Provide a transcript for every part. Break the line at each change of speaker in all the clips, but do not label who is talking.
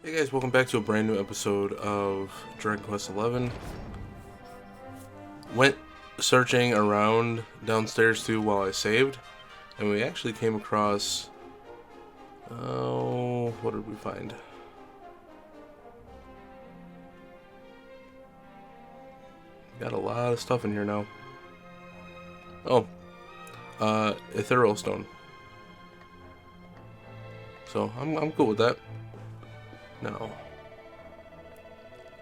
Hey guys, welcome back to a brand new episode of Dragon Quest XI. Went searching around downstairs too while I saved, and we actually came across... Oh, what did we find? Got a lot of stuff in here now. Oh, ethereal stone. So, I'm cool with that. No.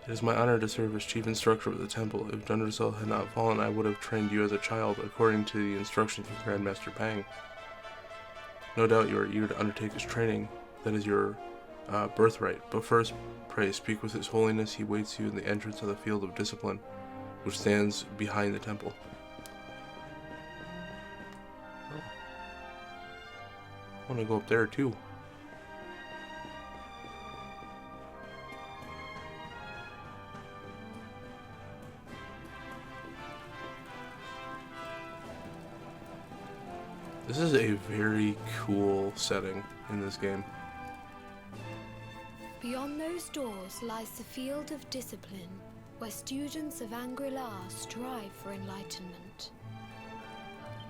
It is my honor to serve as chief instructor of the temple. If Dundrasil had not fallen, I would have trained you as a child, according to the instructions of Grandmaster Pang. No doubt you are eager to undertake his training. That is your birthright. But first, pray, speak with His Holiness. He waits you in the entrance of the Field of Discipline, which stands behind the temple. Oh. I want to go up there, too. This is a very cool setting in this game.
Beyond those doors lies the Field of Discipline, where students of Angri-La strive for enlightenment.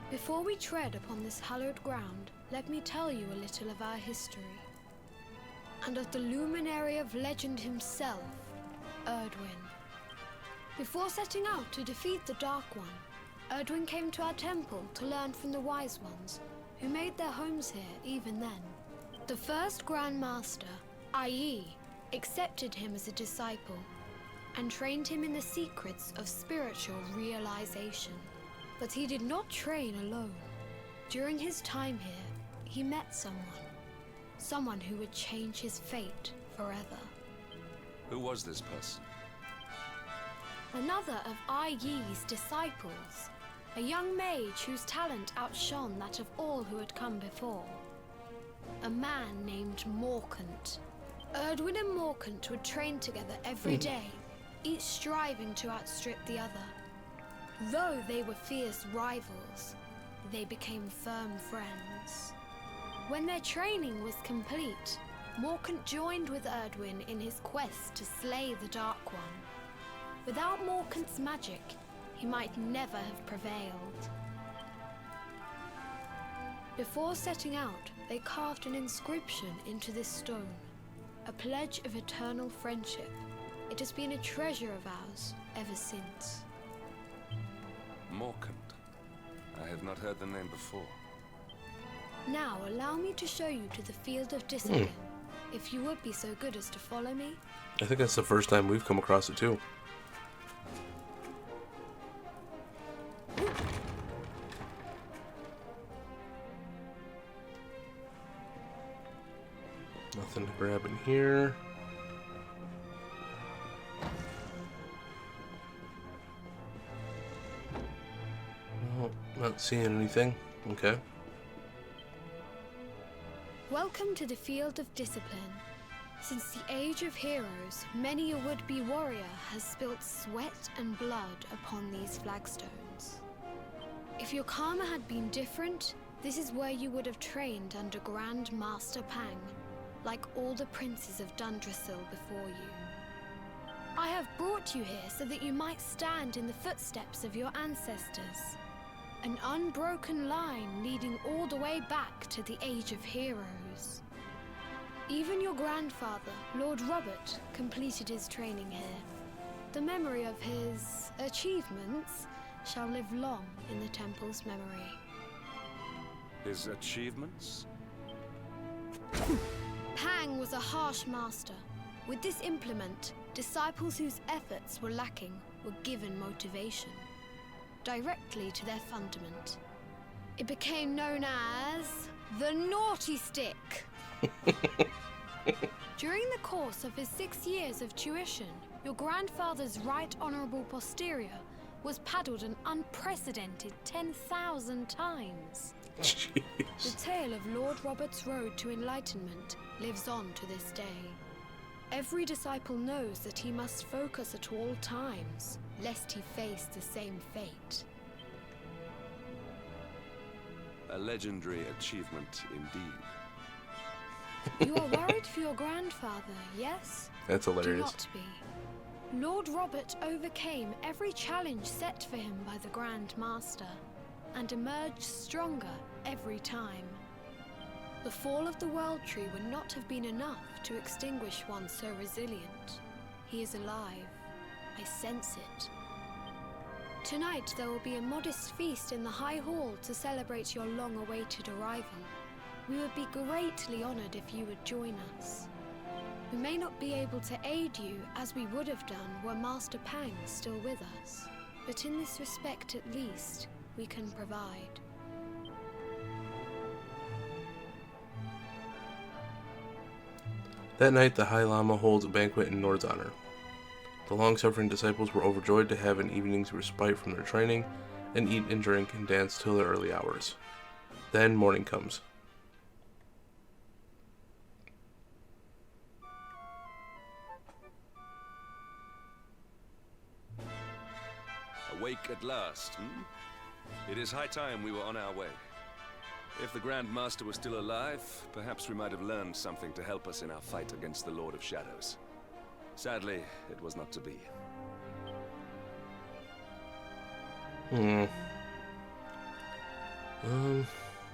Before we tread upon this hallowed ground, let me tell you a little of our history, and of the luminary of legend himself, Erdwin. Before setting out to defeat the Dark One, Erdwin came to our temple to learn from the Wise Ones, who made their homes here even then. The first Grand Master, i.e., accepted him as a disciple, and trained him in the secrets of spiritual realization. But he did not train alone. During his time here, he met someone who would change his fate forever.
Who was this person?
Another of Yi-Yi's disciples, a young mage whose talent outshone that of all who had come before. A man named Morkant. Erdwin and Morkant would train together every day, each striving to outstrip the other. Though they were fierce rivals, they became firm friends. When their training was complete, Morkant joined with Erdwin in his quest to slay the Dark One. Without Morkant's magic, he might never have prevailed. Before setting out, they carved an inscription into this stone, a pledge of eternal friendship. It has been a treasure of ours ever since.
Morkant. I have not heard the name before.
Now allow me to show you to the Field of Discipline, if you would be so good as to follow me.
I think that's the first time we've come across it, too. Nothing to grab in here. Oh, not seeing anything. Okay.
Welcome to the Field of Discipline. Since the Age of Heroes, many a would-be warrior has spilt sweat and blood upon these flagstones. If your karma had been different, this is where you would have trained under Grand Master Pang, like all the princes of Dundrasil before you. I have brought you here so that you might stand in the footsteps of your ancestors, an unbroken line leading all the way back to the Age of Heroes. Even your grandfather, Lord Robert, completed his training here. The memory of his achievements shall live long in the temple's memory.
His achievements?
Pang was a harsh master. With this implement, disciples whose efforts were lacking were given motivation, directly to their fundament. It became known as the Naughty Stick. During the course of his 6 years of tuition, your grandfather's right honorable posterior was paddled an unprecedented 10,000 times.
Jeez.
The tale of Lord Robert's road to enlightenment lives on to this day. Every disciple knows that he must focus at all times, lest he face the same fate.
A legendary achievement indeed.
You are worried for your grandfather, yes?
That's
Do
hilarious.
not be. Lord Robert overcame every challenge set for him by the Grand Master, and emerged stronger every time. The fall of the World Tree would not have been enough to extinguish one so resilient. He is alive. I sense it. Tonight there will be a modest feast in the High Hall to celebrate your long-awaited arrival. We would be greatly honored if you would join us. We may not be able to aid you as we would have done were Master Pang still with us, but in this respect at least, we can provide.
That night, the High Lama holds a banquet in Nord's honor. The long-suffering disciples were overjoyed to have an evening's respite from their training, and eat and drink and dance till the early hours. Then morning comes.
Awake at last, It is high time we were on our way. If the Grand Master was still alive, perhaps we might have learned something to help us in our fight against the Lord of Shadows. Sadly, it was not to be.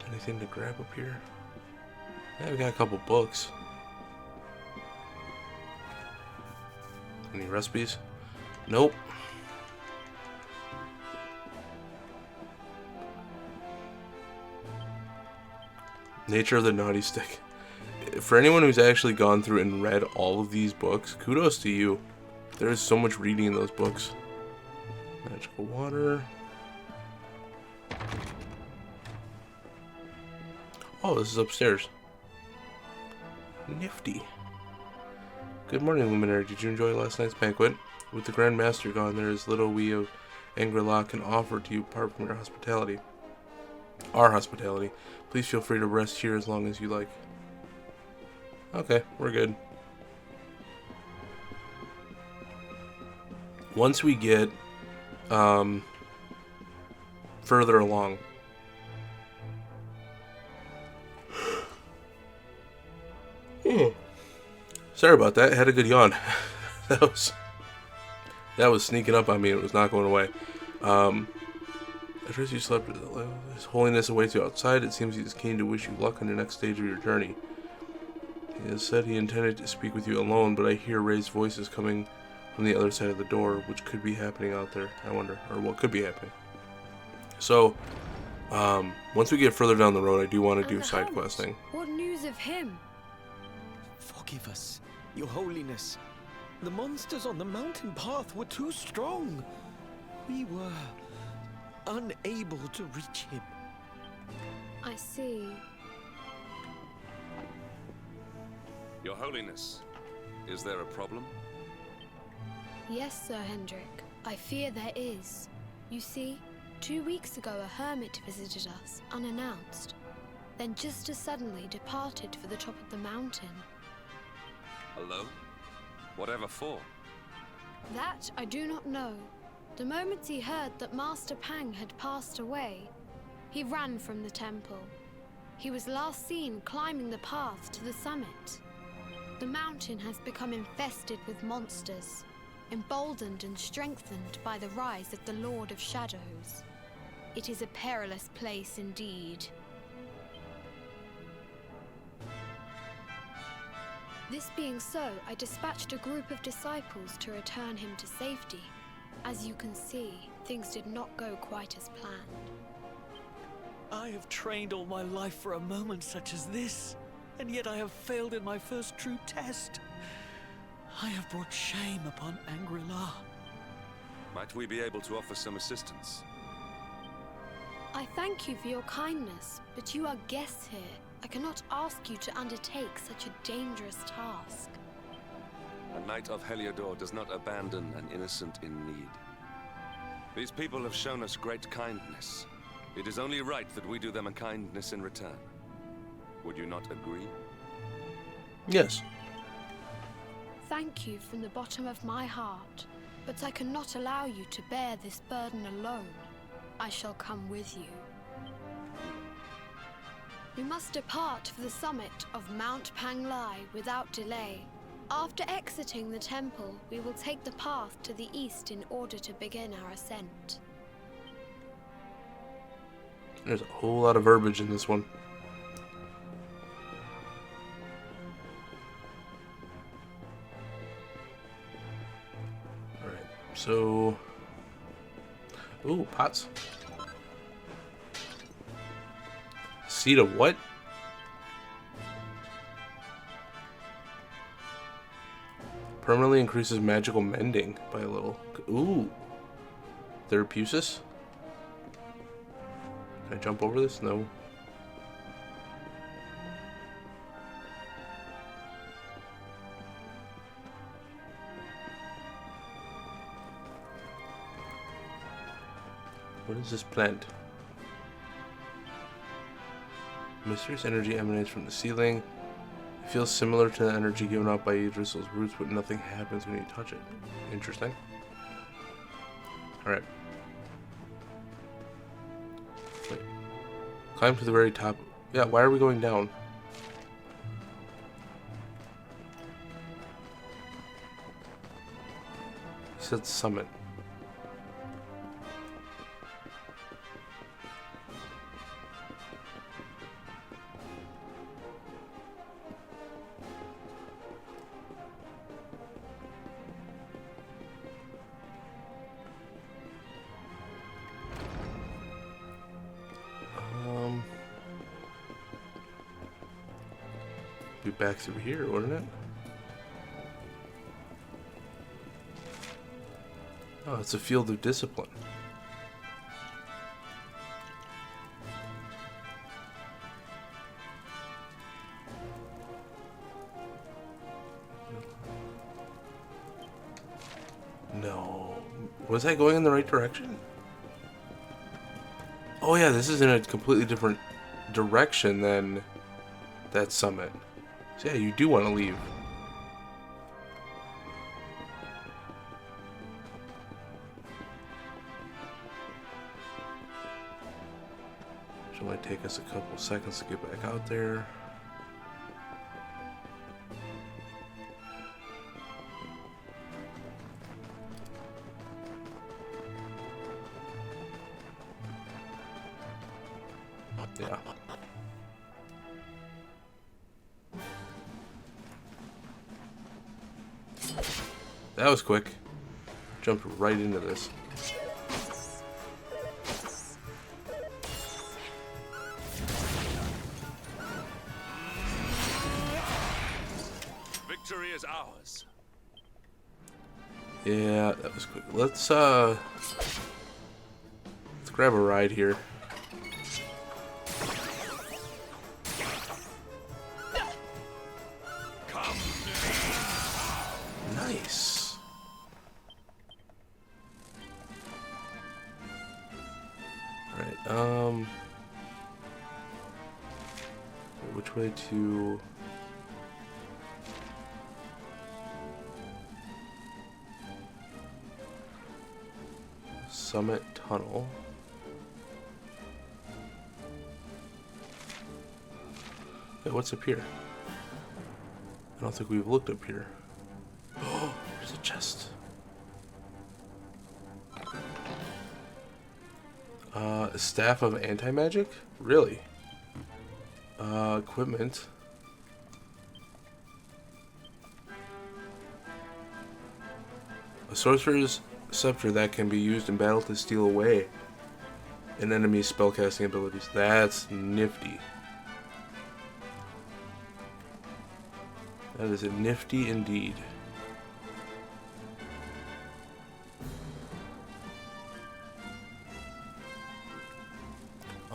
Anything to grab up here? Yeah, we got a couple books. Any recipes? Nope. Nature of the Naughty Stick. For anyone who's actually gone through and read all of these books, kudos to you. There is so much reading in those books. Magical water. Oh, this is upstairs. Nifty. Good morning, Luminary. Did you enjoy last night's banquet? With the Grand Master gone, there is little we of Angri-La can offer to you apart from your hospitality. Our hospitality. Please feel free to rest here as long as you like. Okay, we're good. Once we get further along, sorry about that. I had a good yawn. that was sneaking up on me. It was not going away. As you slept, His Holiness awaits you outside. It seems he is keen to wish you luck on your next stage of your journey. He has said he intended to speak with you alone, but I hear raised voices coming from the other side of the door, which could be happening out there. I wonder, or what could be happening. So, once we get further down the road, I do want to do side questing.
What news of him?
Forgive us, Your Holiness. The monsters on the mountain path were too strong. We were unable to reach him.
I see.
Your Holiness, is there a problem?
Yes, Sir Hendrik. I fear there is. You see, 2 weeks ago a hermit visited us, unannounced. Then just as suddenly departed for the top of the mountain.
Alone? Whatever for?
That I do not know. The moment he heard that Master Pang had passed away, he ran from the temple. He was last seen climbing the path to the summit. The mountain has become infested with monsters, emboldened and strengthened by the rise of the Lord of Shadows. It is a perilous place indeed. This being so, I dispatched a group of disciples to return him to safety. As you can see, things did not go quite as planned.
I have trained all my life for a moment such as this, and yet I have failed in my first true test. I have brought shame upon Angri-La.
Might we be able to offer some assistance?
I thank you for your kindness, but you are guests here. I cannot ask you to undertake such a dangerous task.
A Knight of Heliodor does not abandon an innocent in need. These people have shown us great kindness. It is only right that we do them a kindness in return. Would you not agree?
Yes.
Thank you from the bottom of my heart, but I cannot allow you to bear this burden alone. I shall come with you. We must depart for the summit of Mount Panglai without delay. After exiting the temple, we will take the path to the east in order to begin our ascent.
There's a whole lot of verbiage in this one. Alright, so... Ooh, pots. Seed of what? Permanently increases magical mending by a little. Ooh. Therapeusis? Can I jump over this? No. What is this plant? Mysterious energy emanates from the ceiling. It feels similar to the energy given out by Idrisil's roots, but nothing happens when you touch it. Interesting. Alright. Wait. Climb to the very top. Yeah, why are we going down? He said summit. Be back through here, wouldn't it? Oh, it's a field of discipline. No. Was I going in the right direction? Oh yeah, this is in a completely different direction than that summit. So yeah, you do want to leave. Which might take us a couple seconds to get back out there. Yeah. That was quick. Jumped right into this.
Victory is ours.
Yeah, that was quick. Let's grab a ride here. Nice. Alright, which way to... Summit Tunnel. Hey, what's up here? I don't think we've looked up here. Oh, there's a chest. A staff of anti-magic? Really? Equipment. A sorcerer's scepter that can be used in battle to steal away an enemy's spellcasting abilities. That's nifty. That is a nifty indeed.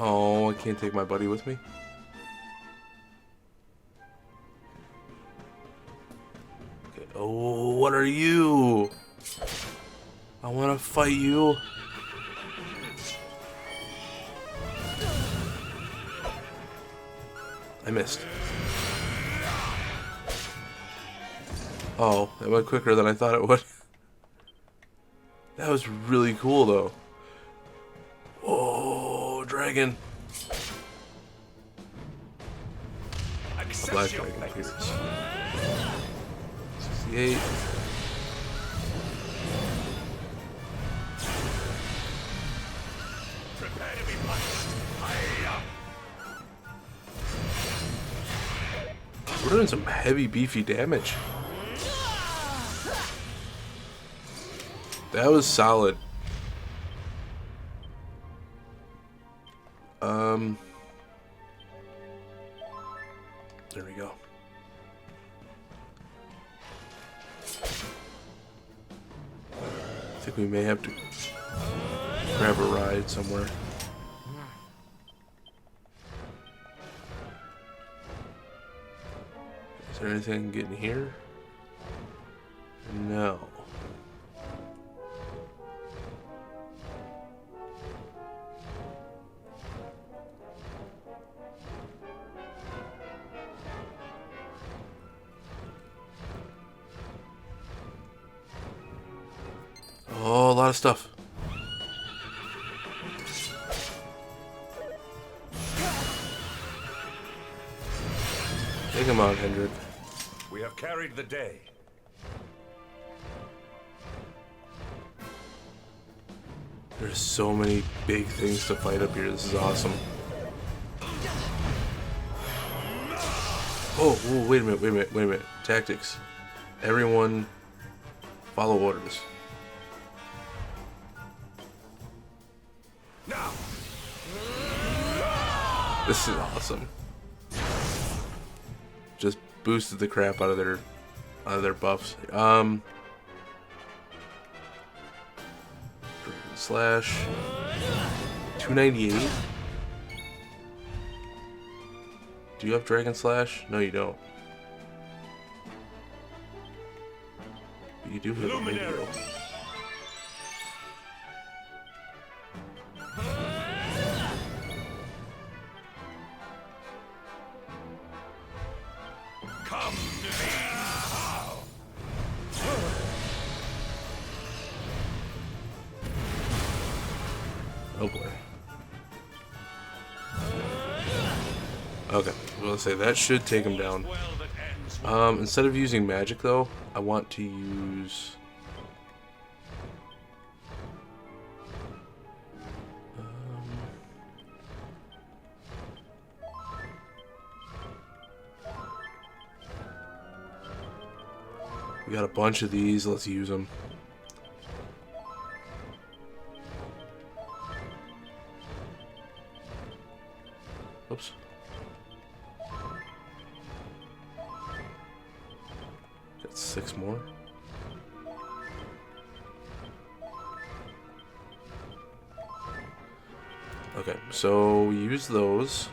Oh, I can't take my buddy with me. Okay. Oh, what are you? I want to fight you. I missed. Oh, that went quicker than I thought it would. That was really cool, though. Oh, dragon. Black Dragon appears. 68. We're doing some heavy, beefy damage. That was solid. There we go. I think we may have to grab a ride somewhere. Is there anything getting here? No. Oh, a lot of stuff. Take him out, Hendrik.
We have carried the day.
There's so many big things to fight up here. This is awesome. Oh, whoa, wait a minute. Tactics. Everyone follow orders.
Now.
This is awesome. Just boosted the crap out of their buffs. Dragon Slash. 298. Do you have Dragon Slash? No, you don't. But you do have a radio.
Come to me.
Oh boy. Okay, well, let's say that should take him down. Instead of using magic though, I want to use we got a bunch of these, let's use them. Oops. Got 6 more. Okay, so we use those.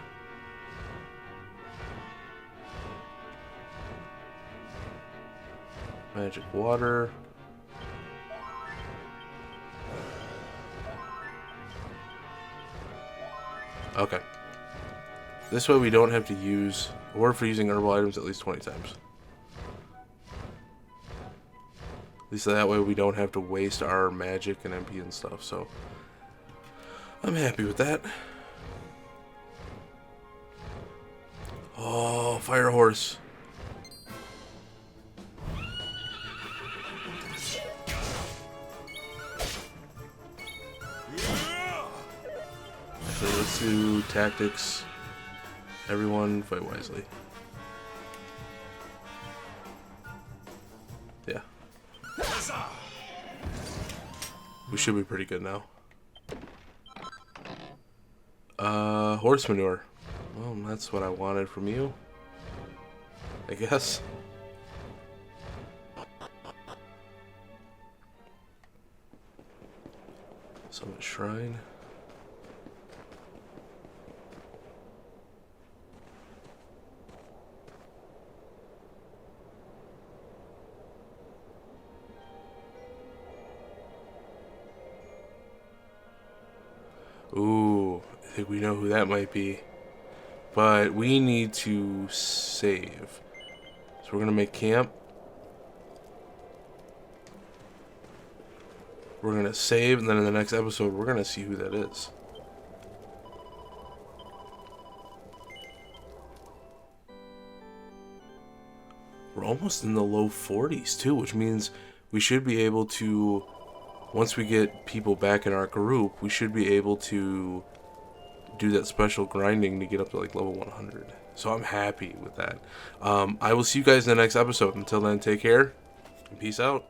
Magic water. Okay. This way we don't have to use, or if we're using herbal items at least 20 times. At least that way we don't have to waste our magic and MP and stuff, so I'm happy with that. Oh, fire horse. Actually, let's do tactics. Everyone fight wisely. Yeah. We should be pretty good now. Horse manure. Well, that's what I wanted from you, I guess. Summit Shrine. Ooh, I think we know who that might be. But we need to save. So we're going to make camp. We're going to save, and then in the next episode, we're going to see who that is. we're almost in the low 40s too, which means we should be able to, once we get people back in our group, we should be able to do that special grinding to get up to like level 100. So I'm happy with that. I will see you guys in the next episode. Until then, take care and peace out.